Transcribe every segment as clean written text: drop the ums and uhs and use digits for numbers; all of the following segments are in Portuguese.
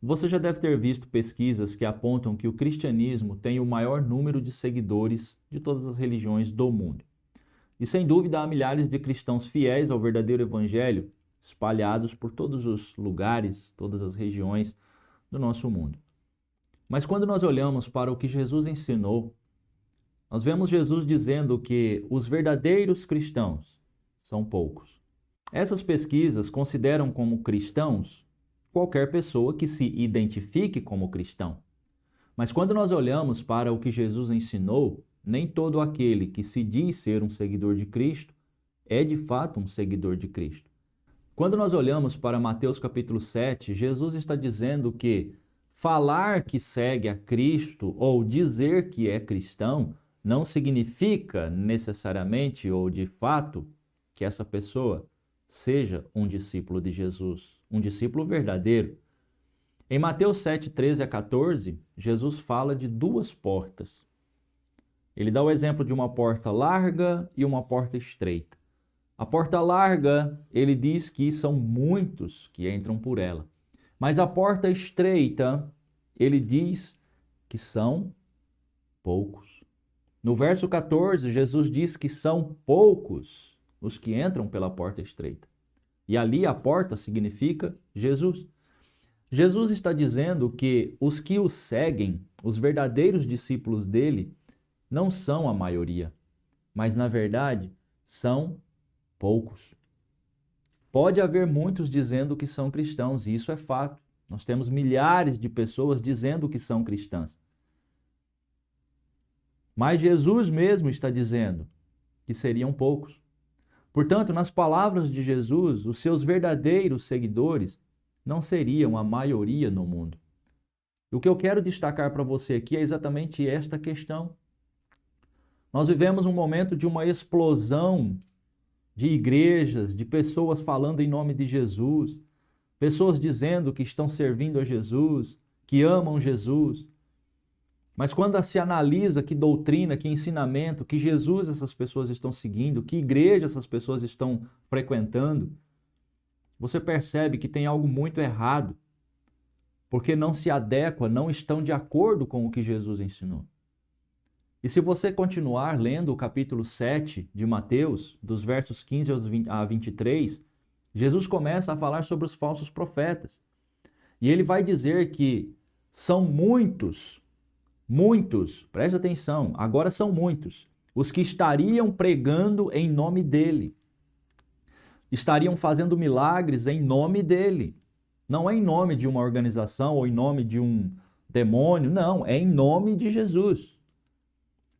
Você já deve ter visto pesquisas que apontam que o cristianismo tem o maior número de seguidores de todas as religiões do mundo. E sem dúvida há milhares de cristãos fiéis ao verdadeiro evangelho espalhados por todos os lugares, todas as regiões do nosso mundo. Mas quando nós olhamos para o que Jesus ensinou, nós vemos Jesus dizendo que os verdadeiros cristãos são poucos. Essas pesquisas consideram como cristãos qualquer pessoa que se identifique como cristão. Mas quando nós olhamos para o que Jesus ensinou, nem todo aquele que se diz ser um seguidor de Cristo é de fato um seguidor de Cristo. Quando nós olhamos para Mateus capítulo 7, Jesus está dizendo que falar que segue a Cristo ou dizer que é cristão não significa necessariamente ou de fato que essa pessoa seja um discípulo de Jesus, um discípulo verdadeiro. Em Mateus 7, 13 a 14, Jesus fala de duas portas. Ele dá o exemplo de uma porta larga e uma porta estreita. A porta larga, ele diz que são muitos que entram por ela. Mas a porta estreita, ele diz que são poucos. No verso 14, Jesus diz que são poucos os que entram pela porta estreita. E ali a porta significa Jesus. Jesus está dizendo que os que o seguem, os verdadeiros discípulos dele, não são a maioria, mas na verdade são poucos. Pode haver muitos dizendo que são cristãos, e isso é fato. Nós temos milhares de pessoas dizendo que são cristãs. Mas Jesus mesmo está dizendo que seriam poucos. Portanto, nas palavras de Jesus, os seus verdadeiros seguidores não seriam a maioria no mundo. O que eu quero destacar para você aqui é exatamente esta questão. Nós vivemos um momento de uma explosão de igrejas, de pessoas falando em nome de Jesus, pessoas dizendo que estão servindo a Jesus, que amam Jesus. Mas quando se analisa que doutrina, que ensinamento, que Jesus essas pessoas estão seguindo, que igreja essas pessoas estão frequentando, você percebe que tem algo muito errado, porque não se adequa, não estão de acordo com o que Jesus ensinou. E se você continuar lendo o capítulo 7 de Mateus, dos versos 15 a 23, Jesus começa a falar sobre os falsos profetas. E ele vai dizer que são muitos, preste atenção, agora são muitos, os que estariam pregando em nome dele. Estariam fazendo milagres em nome dele. Não é em nome de uma organização ou em nome de um demônio, não, é em nome de Jesus.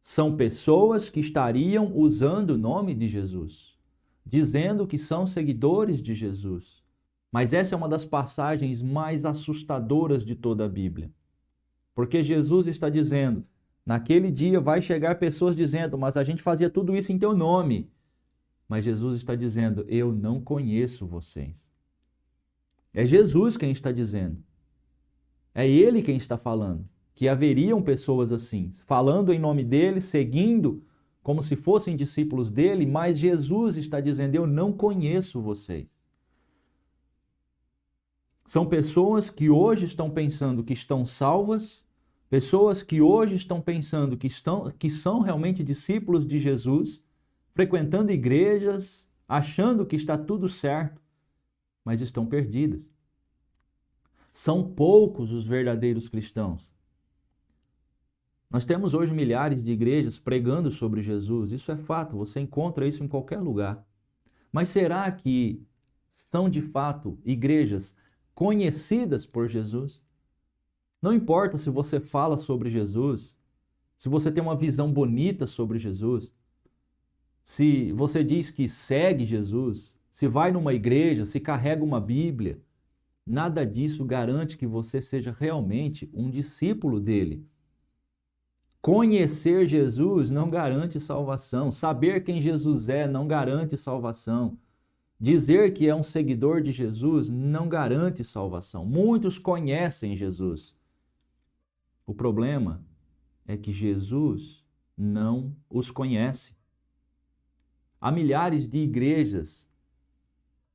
São pessoas que estariam usando o nome de Jesus, dizendo que são seguidores de Jesus. Mas essa é uma das passagens mais assustadoras de toda a Bíblia. Porque Jesus está dizendo, naquele dia vai chegar pessoas dizendo, mas a gente fazia tudo isso em teu nome. Mas Jesus está dizendo, eu não conheço vocês. É Jesus quem está dizendo. É Ele quem está falando. Que haveriam pessoas assim, falando em nome dele, seguindo como se fossem discípulos dele, mas Jesus está dizendo, eu não conheço vocês. São pessoas que hoje estão pensando que estão salvas, pessoas que hoje estão pensando que são realmente discípulos de Jesus, frequentando igrejas, achando que está tudo certo, mas estão perdidas. São poucos os verdadeiros cristãos. Nós temos hoje milhares de igrejas pregando sobre Jesus, isso é fato, você encontra isso em qualquer lugar. Mas será que são de fato igrejas conhecidas por Jesus? Não importa se você fala sobre Jesus, se você tem uma visão bonita sobre Jesus, se você diz que segue Jesus, se vai numa igreja, se carrega uma Bíblia, nada disso garante que você seja realmente um discípulo dele. Conhecer Jesus não garante salvação. Saber quem Jesus é não garante salvação. Dizer que é um seguidor de Jesus não garante salvação. Muitos conhecem Jesus. O problema é que Jesus não os conhece. Há milhares de igrejas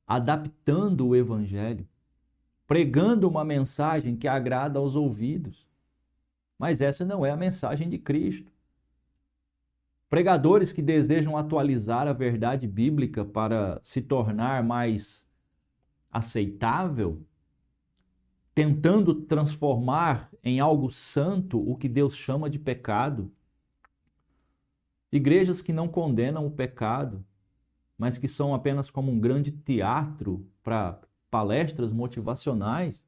adaptando o evangelho, pregando uma mensagem que agrada aos ouvidos. Mas essa não é a mensagem de Cristo. Pregadores que desejam atualizar a verdade bíblica para se tornar mais aceitável, tentando transformar em algo santo o que Deus chama de pecado. Igrejas que não condenam o pecado, mas que são apenas como um grande teatro para palestras motivacionais.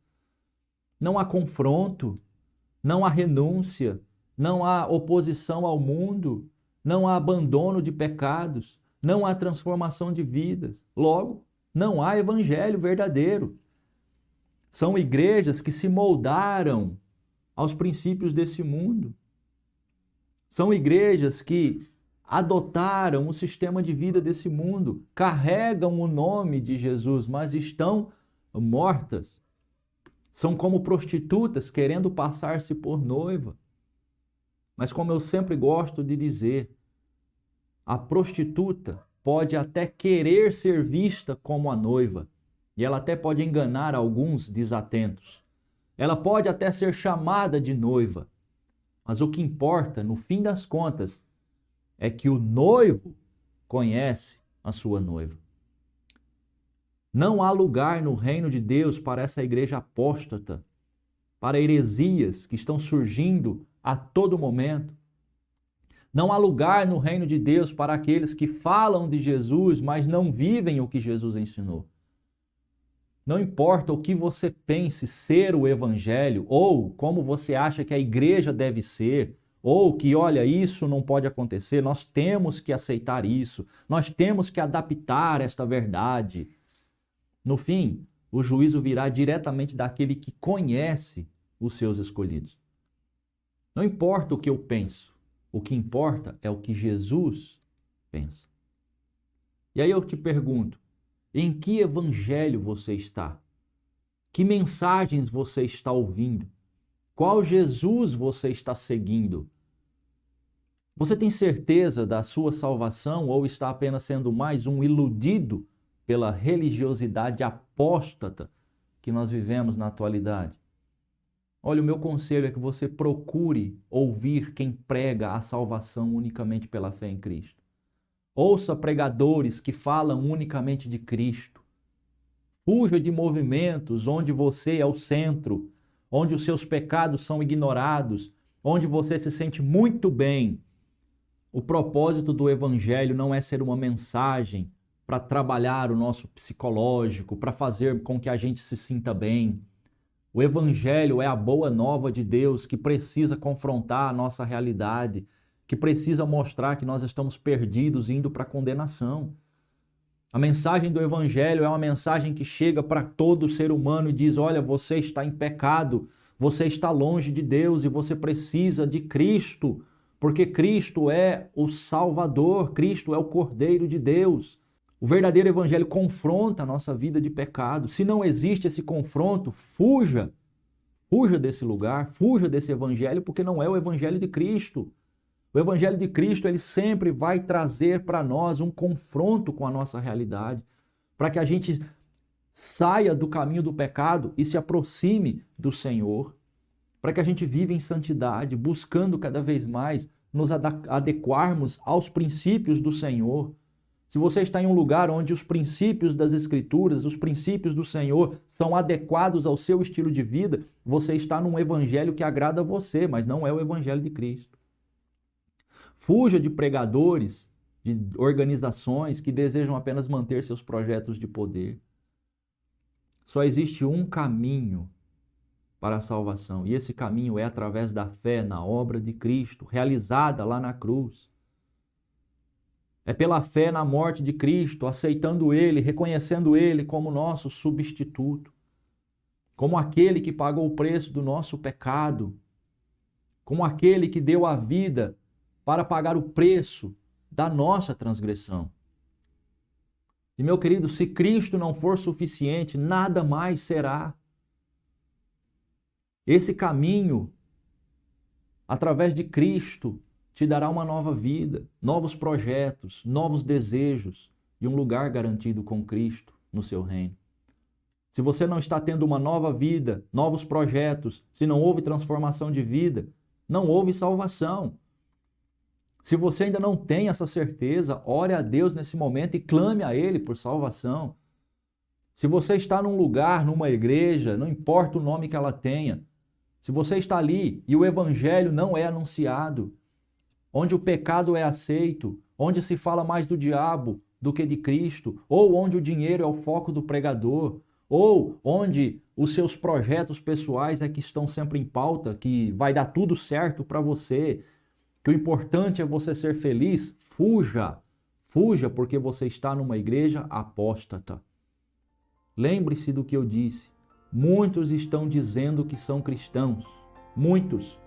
Não há confronto, não há renúncia, não há oposição ao mundo, não há abandono de pecados, não há transformação de vidas. Logo, não há evangelho verdadeiro. São igrejas que se moldaram aos princípios desse mundo. São igrejas que adotaram o sistema de vida desse mundo, carregam o nome de Jesus, mas estão mortas. São como prostitutas querendo passar-se por noiva. Mas como eu sempre gosto de dizer, a prostituta pode até querer ser vista como a noiva, e ela até pode enganar alguns desatentos. Ela pode até ser chamada de noiva, mas o que importa, no fim das contas, é que o noivo conhece a sua noiva. Não há lugar no reino de Deus para essa igreja apóstata, para heresias que estão surgindo a todo momento. Não há lugar no reino de Deus para aqueles que falam de Jesus, mas não vivem o que Jesus ensinou. Não importa o que você pense ser o evangelho, ou como você acha que a igreja deve ser, ou que, olha, isso não pode acontecer, nós temos que aceitar isso, nós temos que adaptar esta verdade. No fim, o juízo virá diretamente daquele que conhece os seus escolhidos. Não importa o que eu penso, o que importa é o que Jesus pensa. E aí eu te pergunto, em que evangelho você está? Que mensagens você está ouvindo? Qual Jesus você está seguindo? Você tem certeza da sua salvação ou está apenas sendo mais um iludido pela religiosidade apóstata que nós vivemos na atualidade? Olha, o meu conselho é que você procure ouvir quem prega a salvação unicamente pela fé em Cristo. Ouça pregadores que falam unicamente de Cristo. Fuja de movimentos onde você é o centro, onde os seus pecados são ignorados, onde você se sente muito bem. O propósito do Evangelho não é ser uma mensagem para trabalhar o nosso psicológico, para fazer com que a gente se sinta bem. O Evangelho é a boa nova de Deus que precisa confrontar a nossa realidade, que precisa mostrar que nós estamos perdidos indo para a condenação. A mensagem do Evangelho é uma mensagem que chega para todo ser humano e diz, olha, você está em pecado, você está longe de Deus e você precisa de Cristo, porque Cristo é o Salvador, Cristo é o Cordeiro de Deus. O verdadeiro Evangelho confronta a nossa vida de pecado. Se não existe esse confronto, fuja desse lugar, fuja desse Evangelho, porque não é o Evangelho de Cristo. O Evangelho de Cristo, ele sempre vai trazer para nós um confronto com a nossa realidade, para que a gente saia do caminho do pecado e se aproxime do Senhor, para que a gente viva em santidade, buscando cada vez mais nos adequarmos aos princípios do Senhor. Se você está em um lugar onde os princípios das Escrituras, os princípios do Senhor são adequados ao seu estilo de vida, você está num evangelho que agrada a você, mas não é o evangelho de Cristo. Fuja de pregadores, de organizações que desejam apenas manter seus projetos de poder. Só existe um caminho para a salvação, e esse caminho é através da fé na obra de Cristo, realizada lá na cruz. É pela fé na morte de Cristo, aceitando Ele, reconhecendo Ele como nosso substituto, como aquele que pagou o preço do nosso pecado, como aquele que deu a vida para pagar o preço da nossa transgressão. E meu querido, se Cristo não for suficiente, nada mais será. Esse caminho, através de Cristo, te dará uma nova vida, novos projetos, novos desejos e um lugar garantido com Cristo no seu reino. se você não está tendo uma nova vida, novos projetos, se não houve transformação de vida, não houve salvação. Se você ainda não tem essa certeza, ore a Deus nesse momento e clame a Ele por salvação. Se você está num lugar, numa igreja, não importa o nome que ela tenha, se você está ali e o evangelho não é anunciado, onde o pecado é aceito, onde se fala mais do diabo do que de Cristo, ou onde o dinheiro é o foco do pregador, ou onde os seus projetos pessoais é que estão sempre em pauta, que vai dar tudo certo para você, que o importante é você ser feliz, fuja. Fuja porque você está numa igreja apóstata. Lembre-se do que eu disse. Muitos estão dizendo que são cristãos. Muitos.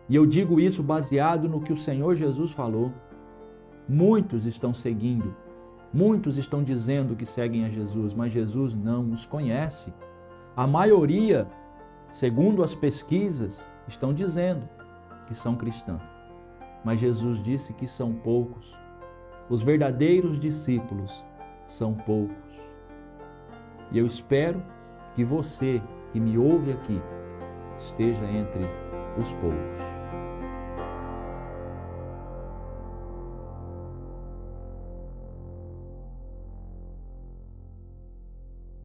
E eu digo isso baseado no que o Senhor Jesus falou. Muitos estão seguindo. Muitos estão dizendo que seguem a Jesus, mas Jesus não os conhece. A maioria, segundo as pesquisas, estão dizendo que são cristãos. Mas Jesus disse que são poucos. Os verdadeiros discípulos são poucos. E eu espero que você que me ouve aqui esteja entre os poucos.